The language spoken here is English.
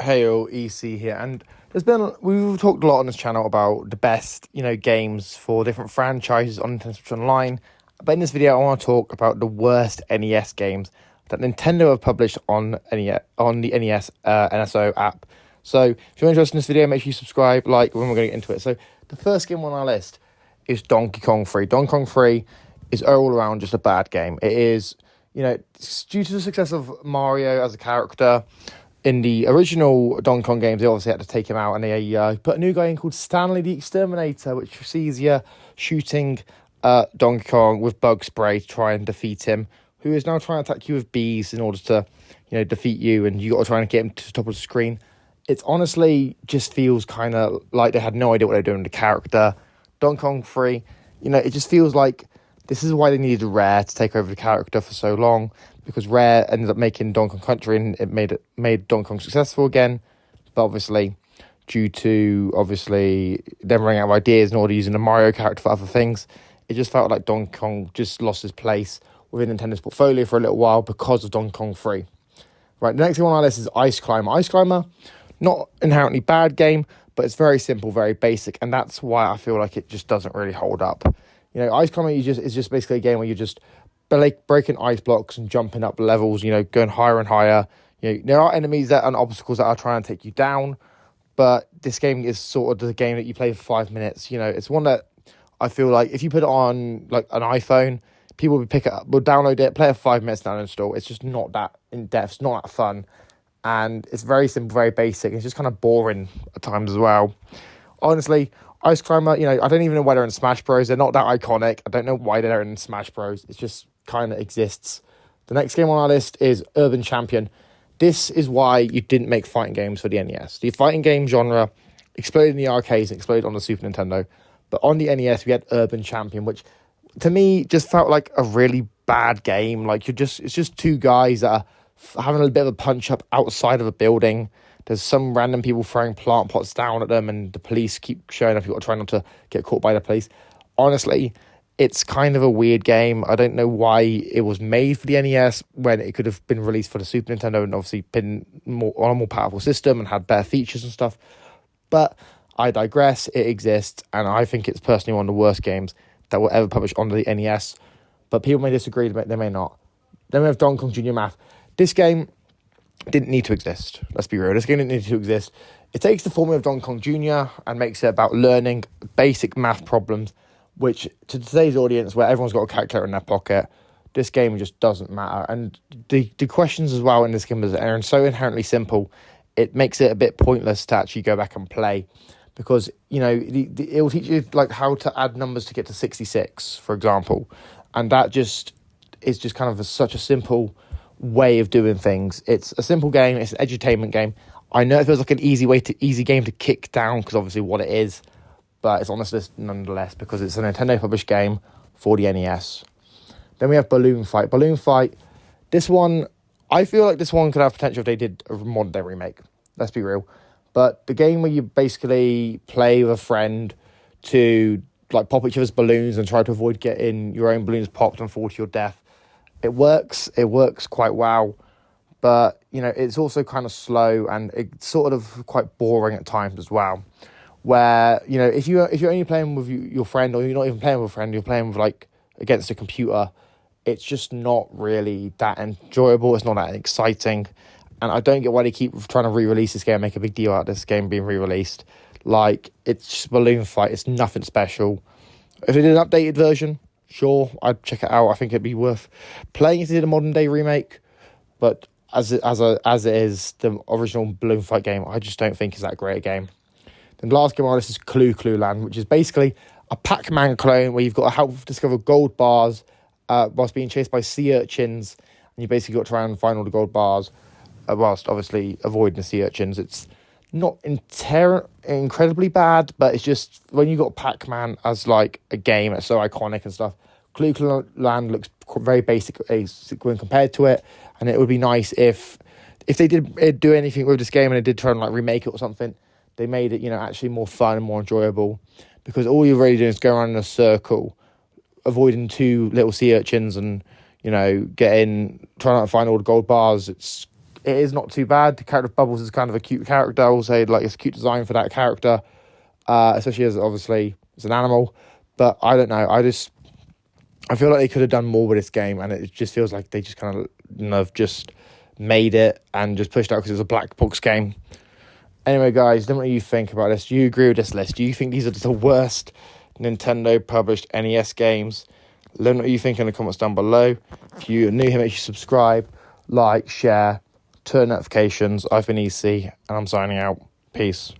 Hey all, EC here, and we've talked a lot on this channel about the best, games for different franchises on Nintendo Switch Online. But in this video, I want to talk about the worst NES games that Nintendo have published on the NES NSO app. So if you're interested in this video, make sure you subscribe, like, when we're going to get into it. So the first game on our list is Donkey Kong 3. Donkey Kong 3 is all around just a bad game. It is, due to the success of Mario as a character. In the original Donkey Kong games, they obviously had to take him out, and they put a new guy in called Stanley the Exterminator, which sees you shooting Donkey Kong with bug spray to try and defeat him, who is now trying to attack you with bees in order to, defeat you, and you got to try and get him to the top of the screen. It's honestly just feels kind of like they had no idea what they were doing with the character. Donkey Kong 3, it just feels like this is why they needed Rare to take over the character for so long, because Rare ended up making Donkey Kong Country and it made Donkey Kong successful again. But obviously, due to them running out of ideas and order using the Mario character for other things, it just felt like Donkey Kong just lost his place within Nintendo's portfolio for a little while because of Donkey Kong 3. Right, the next thing on our list is Ice Climber. Ice Climber, not inherently bad game, but it's very simple, very basic, and that's why I feel like it just doesn't really hold up. Ice Climber is just basically a game where you're just breaking ice blocks and jumping up levels, going higher and higher. There are enemies and obstacles that are trying to take you down, but this game is sort of the game that you play for 5 minutes. It's one that I feel like if you put it on like an iPhone, people would pick it up, will download it, play it for 5 minutes, down install. It's just not that in depth, it's not that fun, and it's very simple, very basic. It's just kind of boring at times as well. Honestly, Ice Climber, I don't even know why they're in Smash Bros. They're not that iconic. I don't know why they're in Smash Bros. It just kind of exists. The next game on our list is Urban Champion. This is why you didn't make fighting games for the NES. The fighting game genre exploded in the arcades and exploded on the Super Nintendo. But on the NES, we had Urban Champion, which to me just felt like a really bad game. Like it's just two guys that are having a bit of a punch up outside of a building. There's some random people throwing plant pots down at them, and the police keep showing up. You've got to try not to get caught by the police. Honestly, it's kind of a weird game. I don't know why it was made for the NES when it could have been released for the Super Nintendo and obviously been on a more powerful system and had better features and stuff. But I digress. It exists, and I think it's personally one of the worst games that were ever published on the NES. But people may disagree, they may not. Then we have Donkey Kong Jr. Math. This game didn't need to exist. Let's be real. This game didn't need to exist. It takes the formula of Donkey Kong Jr. and makes it about learning basic math problems, which to today's audience, where everyone's got a calculator in their pocket, this game just doesn't matter. And the questions as well in this game are so inherently simple, it makes it a bit pointless to actually go back and play, because it will teach you like how to add numbers to get to 66, for example, and that just is just kind of such a simple way of doing things. It's a simple game. It's an edutainment game. I know it feels like an easy game to kick down because obviously what it is, but it's on this list nonetheless because it's a Nintendo published game for the NES. Then we have Balloon Fight. Balloon Fight. This one, I feel like this one could have potential if they did a modern day remake. Let's be real. But the game where you basically play with a friend to like pop each other's balloons and try to avoid getting your own balloons popped and fall to your death. It works quite well, but it's also kind of slow and it's sort of quite boring at times as well. Where if you're only playing with your friend, or you're not even playing with a friend, you're playing with like against a computer, it's just not really that enjoyable. It's not that exciting, and I don't get why they keep trying to re-release this game, make a big deal out of this game being re-released. Like, it's just Balloon Fight. It's nothing special. If they did an updated version, sure, I'd check it out. I think it'd be worth playing if they did a modern day remake. But as it is, the original Balloon Fight game, I just don't think is that great a game. Then the last game on this is Clue Clue Land, which is basically a Pac-Man clone where you've got to help discover gold bars whilst being chased by sea urchins, and you basically got to try and find all the gold bars whilst obviously avoiding the sea urchins. It's not incredibly bad, but it's just when you got Pac-Man as like a game that's so iconic and stuff, Clue Clue Land looks very basic when compared to it, and it would be nice if they did do anything with this game and they did try and like remake it or something, they made it actually more fun and more enjoyable, because all you're really doing is go around in a circle avoiding two little sea urchins and trying to find all the gold bars. it is not too bad. The character of Bubbles is kind of a cute character. I will say, like, it's a cute design for that character, especially as obviously as an animal. But I don't know. I feel like they could have done more with this game, and it just feels like they just kind of just made it and just pushed out because it's a black box game. Anyway, guys, let me know what you think about this. Do you agree with this list? Do you think these are the worst Nintendo published NES games? Let me know what you think in the comments down below. If you're new here, make sure you subscribe, like, share, turn notifications. I've been EC, and I'm signing out. Peace.